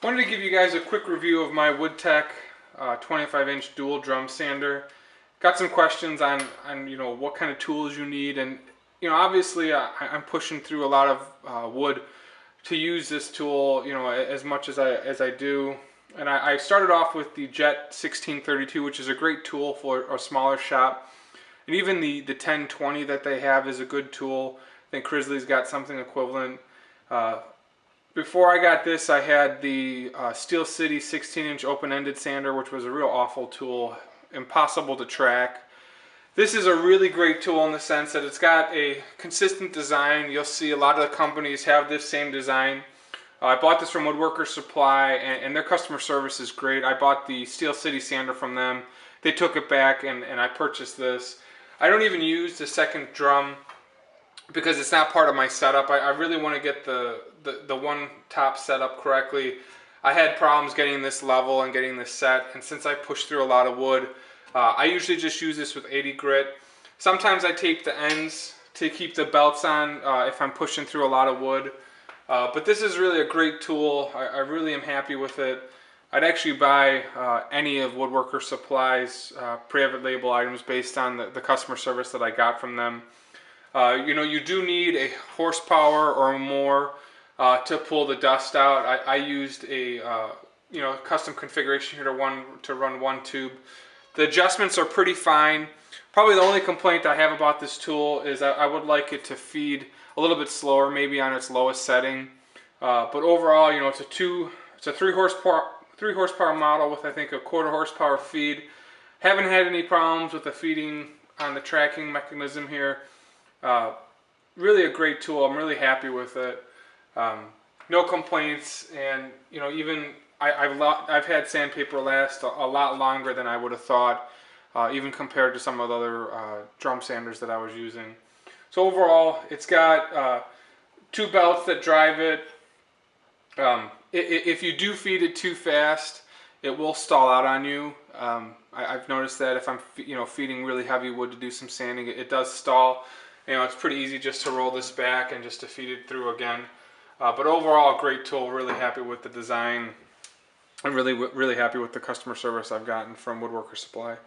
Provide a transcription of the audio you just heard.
Wanted to give you guys a quick review of my Woodtek 25-inch dual drum sander. Got some questions on what kind of tools you need, and obviously I'm pushing through a lot of wood to use this tool as much as I do. And I started off with the Jet 1632, which is a great tool for a smaller shop, and even the 1020 that they have is a good tool. I think Grizzly's got something equivalent. Before I got this, I had the Steel City 16-inch open-ended sander, which was a real awful tool, impossible to track. This is a really great tool in the sense that it's got a consistent design. You'll see a lot of the companies have this same design. I bought this from WoodWorkers Supply, and their customer service is great. I bought the Steel City sander from them. They took it back, and I purchased this. I don't even use the second drum because it's not part of my setup. I really want to get the one top set up correctly. I had problems getting this level and getting this set, and since I push through a lot of wood, I usually just use this with 80 grit. Sometimes I tape the ends to keep the belts on if I'm pushing through a lot of wood. But this is really a great tool. I really am happy with it. I'd actually buy any of WoodWorkers Supply's private label items based on the customer service that I got from them. You do need a horsepower or more to pull the dust out. I used a custom configuration here to run one tube. The adjustments are pretty fine. Probably the only complaint I have about this tool is I would like it to feed a little bit slower, maybe on its lowest setting. But overall, it's a 3 horsepower model with I think a 1/4 horsepower feed. Haven't had any problems with the feeding on the tracking mechanism here. Really a great tool. I'm really happy with it. No complaints, and even I've had Sandpaper last a lot longer than I would have thought, even compared to some of the other drum sanders that I was using. So overall, it's got 2 belts that drive it. If you do feed it too fast, it will stall out on you. I've noticed that if I'm feeding really heavy wood to do some sanding, it does stall. It's pretty easy just to roll this back and just to feed it through again. But overall, great tool. Really happy with the design. I'm really happy with the customer service I've gotten from WoodWorkers Supply.